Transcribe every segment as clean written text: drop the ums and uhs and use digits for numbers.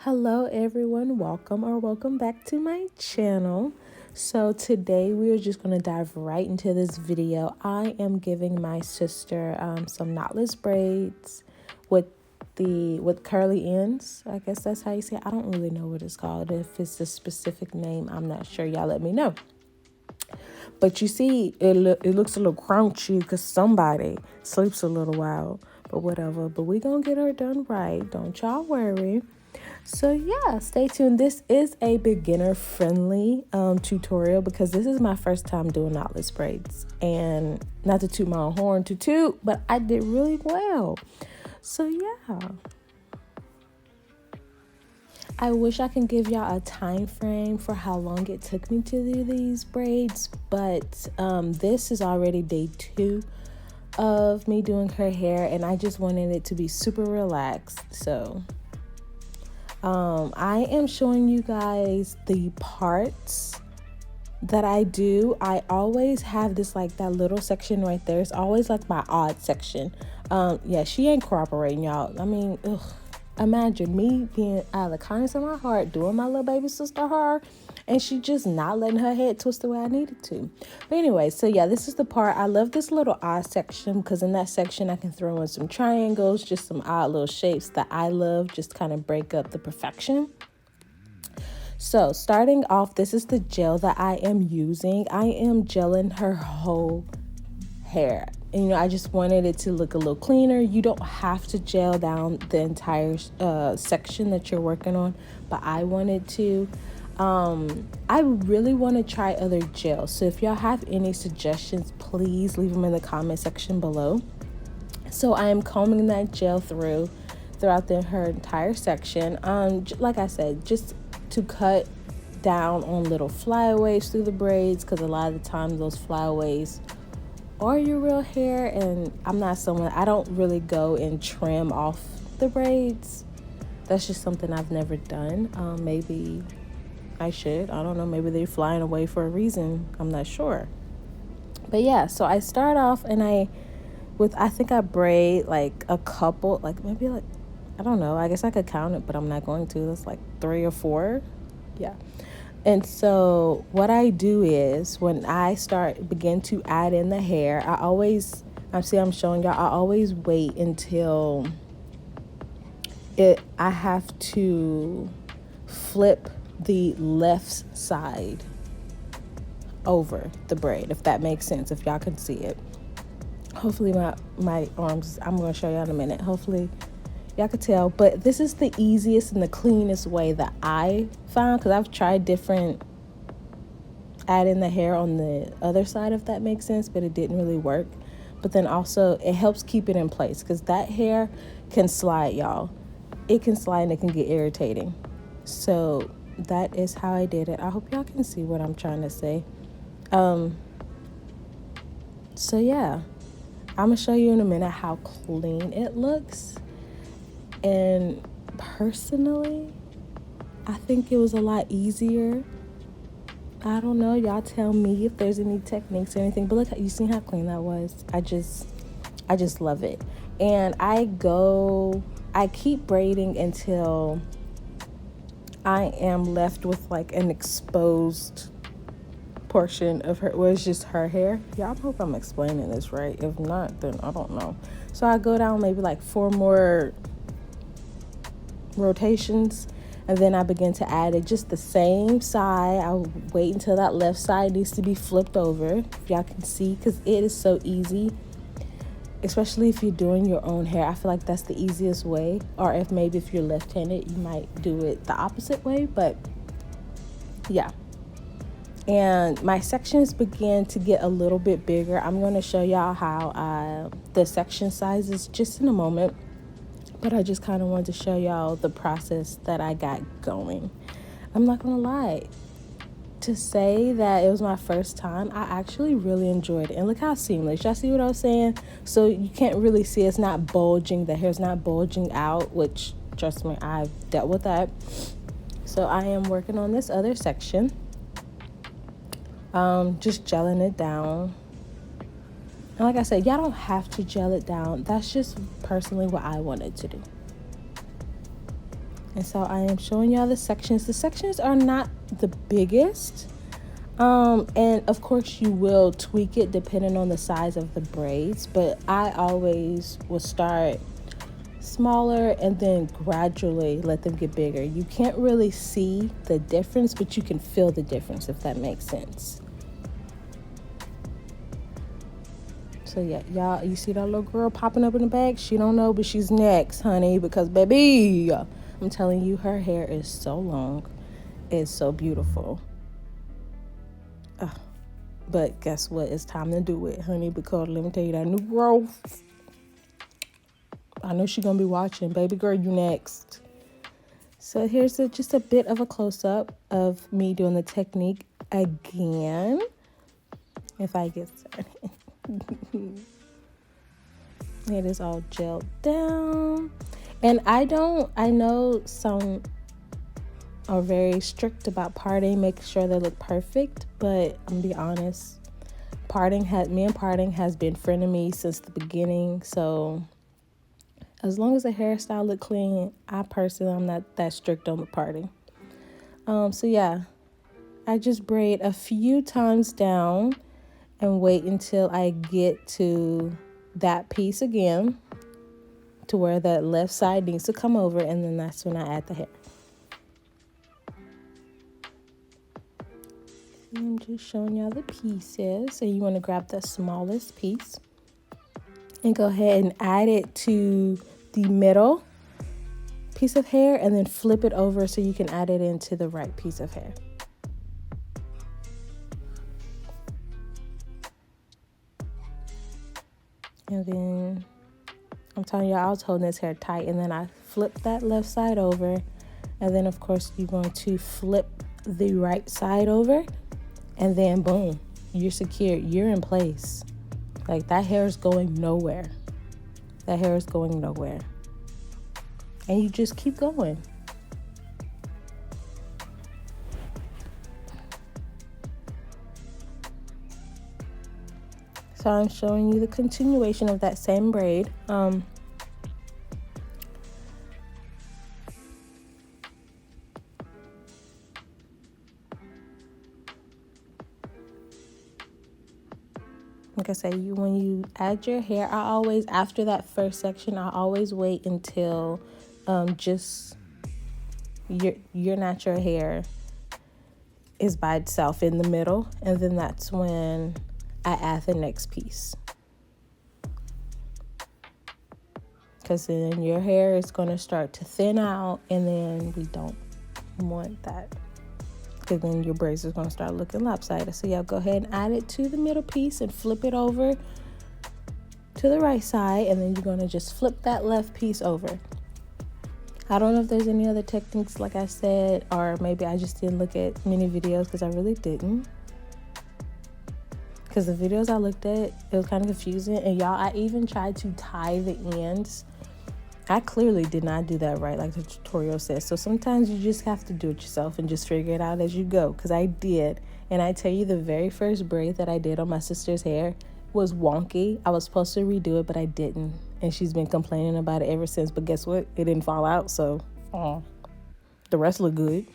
Hello everyone, welcome back to my channel. So today we are just going to dive right into this video. I am giving my sister some knotless braids with curly ends. I guess that's how you say it. I don't really know what it's called. If it's a specific name, I'm not sure. Y'all let me know. But you see, it looks a little crunchy because somebody sleeps a little while, but whatever. But we gonna get her done right. Don't y'all worry. So yeah, stay tuned. This is a beginner friendly tutorial because this is my first time doing knotless braids, and not to toot my own horn but I did really well. So yeah, I wish I can give y'all a time frame for how long it took me to do these braids, but this is already day 2 of me doing her hair, and I just wanted it to be super relaxed. So I am showing you guys the parts that I do. I always have this, like, that little section right there. It's always like my odd section. Yeah, she ain't cooperating, y'all. I mean, imagine me being out of the kindness of my heart doing my little baby sister hair, and she just not letting her head twist the way I needed to. But anyway, so yeah, this is the part. I love this little odd section because in that section I can throw in some triangles, just some odd little shapes that I love, just kind of break up the perfection. So starting off, this is the gel that I am using. I am gelling her whole hair. And, I just wanted it to look a little cleaner. You don't have to gel down the entire section that you're working on, but I wanted to. I really want to try other gels. So if y'all have any suggestions, please leave them in the comment section below. So I am combing that gel throughout her entire section. Like I said, just to cut down on little flyaways through the braids, because a lot of the times those flyaways are your real hair, and I don't really go and trim off the braids. That's just something I've never done. Maybe I should. I don't know. Maybe they're flying away for a reason. I'm not sure. But yeah, so I start off and I think I braid like a couple, like maybe like, I don't know. I guess I could count it, but I'm not going to. That's like 3 or 4. Yeah. And so what I do is when I begin to add in the hair, I'm showing y'all, I always wait until I have to flip the left side over the braid, if that makes sense, if y'all can see it. Hopefully my arms, I'm going to show y'all in a minute. Hopefully y'all could tell, but this is the easiest and the cleanest way that I found, because I've tried different adding the hair on the other side, if that makes sense, but it didn't really work. But then also it helps keep it in place, because that hair can slide, y'all. It can slide and it can get irritating. So that is how I did it. I hope y'all can see what I'm trying to say. So yeah, I'm gonna show you in a minute how clean it looks. And personally, I think it was a lot easier. I don't know, y'all tell me if there's any techniques or anything, but look, you see how clean that was. I just love it. And I keep braiding until I am left with like an exposed portion of her, where it's just her hair. Yeah, I hope I'm explaining this right. If not, then I don't know. So I go down maybe like 4 more rotations, and then I begin to add it just the same side. I'll wait until that left side needs to be flipped over, if y'all can see, because it is so easy, especially if you're doing your own hair. I feel like that's the easiest way. Or if you're left-handed, you might do it the opposite way. But yeah, and my sections begin to get a little bit bigger. I'm going to show y'all how the section sizes just in a moment, but I just kind of wanted to show y'all the process that I got going. I'm not gonna lie, to say that it was my first time, I actually really enjoyed it. And look how seamless. Y'all see what I was saying? So you can't really see, it's not bulging, the hair's not bulging out, which, trust me, I've dealt with that. So I am working on this other section, just gelling it down. And like I said, y'all don't have to gel it down. That's just personally what I wanted to do. And so I am showing y'all the sections. The sections are not the biggest. And of course you will tweak it depending on the size of the braids, but I always will start smaller and then gradually let them get bigger. You can't really see the difference, but you can feel the difference, if that makes sense. So yeah, y'all, you see that little girl popping up in the back? She don't know, but she's next, honey, because baby, I'm telling you, her hair is so long. It's so beautiful. But guess what? It's time to do it, honey, because let me tell you, that new growth, I know she's going to be watching. Baby girl, you next. So here's just a bit of a close-up of me doing the technique again. If I get started. It is all gelled down. And I know some are very strict about parting, making sure they look perfect, but I'm gonna be honest, me and parting has been frenemies since the beginning. So as long as the hairstyle look clean, I'm not that strict on the parting. So yeah, I just braid a few times down and wait until I get to that piece again, to where that left side needs to come over, and then that's when I add the hair. I'm just showing y'all the pieces. So you want to grab the smallest piece and go ahead and add it to the middle piece of hair, and then flip it over so you can add it into the right piece of hair. And then I'm telling you, I was holding this hair tight, and then I flip that left side over, and then of course you're going to flip the right side over, and then boom, you're secure, you're in place. Like, that hair is going nowhere. That hair is going nowhere. And you just keep going. So I'm showing you the continuation of that same braid. Like I said, when you add your hair, after that first section, I always wait until just your natural hair is by itself in the middle, and then that's when I add the next piece. Because then your hair is going to start to thin out, and then we don't want that, because then your braids is going to start looking lopsided. So yeah, go ahead and add it to the middle piece and flip it over to the right side, and then you're going to just flip that left piece over. I don't know if there's any other techniques, like I said, or maybe I just didn't look at many videos, because I really didn't. Because the videos I looked at, it was kind of confusing. And y'all, I even tried to tie the ends. I clearly did not do that right, like the tutorial says. So sometimes you just have to do it yourself and just figure it out as you go. Because I did. And I tell you, the very first braid that I did on my sister's hair was wonky. I was supposed to redo it, but I didn't. And she's been complaining about it ever since. But guess what? It didn't fall out. So the rest look good.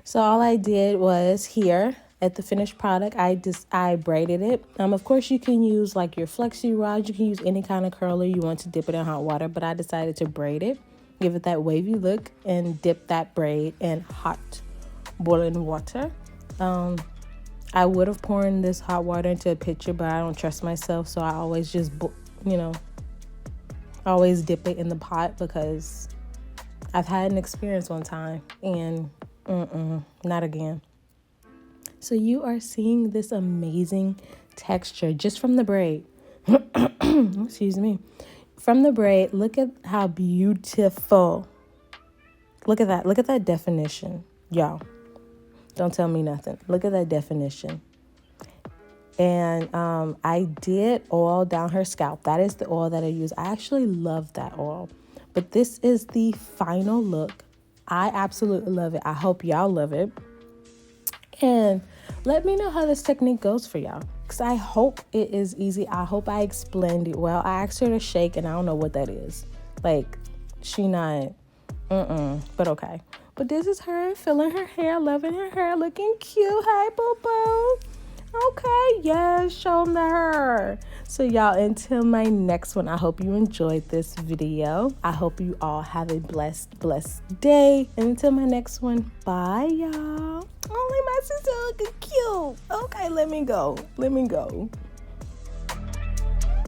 So all I did was here at the finished product, I braided it. Of course, you can use like your flexi rod. You can use any kind of curler you want to dip it in hot water. But I decided to braid it, give it that wavy look, and dip that braid in hot boiling water. I would have poured this hot water into a pitcher, but I don't trust myself. So I always just, always dip it in the pot, because I've had an experience one time and not again. So you are seeing this amazing texture just from the braid. Excuse me. From the braid, look at how beautiful. Look at that. Look at that definition. Y'all, don't tell me nothing. Look at that definition. And I did oil down her scalp. That is the oil that I use. I actually love that oil. But this is the final look. I absolutely love it. I hope y'all love it. And let me know how this technique goes for y'all, because I hope it is easy. I hope I explained it well. I asked her to shake, and I don't know what that is. Like, she not But okay. But this is her feeling her hair, loving her hair, looking cute. Hi, boo-boo. Okay, yes, show them to her. So y'all, until my next one, I hope you enjoyed this video. I hope you all have a blessed day. And until my next one, bye, y'all. Only my sister looking cute. Okay, let me go.